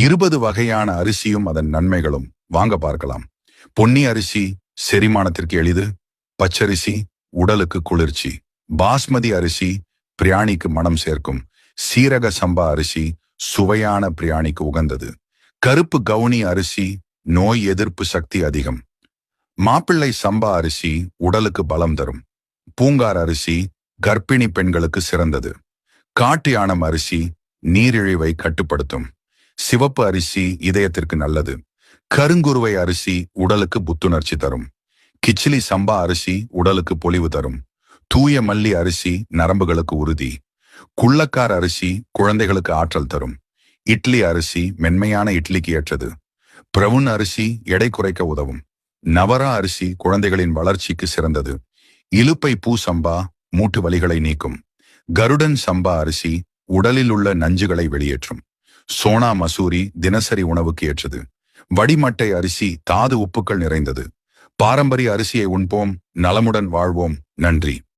20 வகையான அரிசியும் அதன் நன்மைகளும் வாங்க பார்க்கலாம். பொன்னி அரிசி செரிமானத்திற்கு எளிது. பச்சரிசி உடலுக்கு குளிர்ச்சி. பாஸ்மதி அரிசி பிரியாணிக்கு மனம் சேர்க்கும். சீரக சம்பா அரிசி சுவையான பிரியாணிக்கு உகந்தது. கருப்பு கவுனி அரிசி நோய் எதிர்ப்பு சக்தி அதிகம். மாப்பிள்ளை சம்பா அரிசி உடலுக்கு பலம் தரும். பூங்கார் அரிசி கர்ப்பிணி பெண்களுக்கு சிறந்தது. காட்டு யானம் அரிசி நீரிழிவை கட்டுப்படுத்தும். சிவப்பு அரிசி இதயத்திற்கு நல்லது. கருங்குருவை அரிசி உடலுக்கு புத்துணர்ச்சி தரும். கிச்சிலி சம்பா அரிசி உடலுக்கு பொலிவு தரும். தூய மல்லி அரிசி நரம்புகளுக்கு உறுதி. குள்ளக்கார் அரிசி குழந்தைகளுக்கு ஆற்றல் தரும். இட்லி அரிசி மென்மையான இட்லிக்கு ஏற்றது. பிரவுன் அரிசி எடை குறைக்க உதவும். நவரா அரிசி குழந்தைகளின் வளர்ச்சிக்கு சிறந்தது. இலுப்பை பூ சம்பா மூட்டு வலிகளை நீக்கும். கருடன் சம்பா அரிசி உடலில் உள்ள நஞ்சுகளை வெளியேற்றும். சோனா மசூரி தினசரி உணவுக்கு ஏற்றது. வடிமட்டை அரிசி தாது உப்புக்கள் நிறைந்தது. பாரம்பரிய அரிசியை உண்போம், நலமுடன் வாழ்வோம். நன்றி.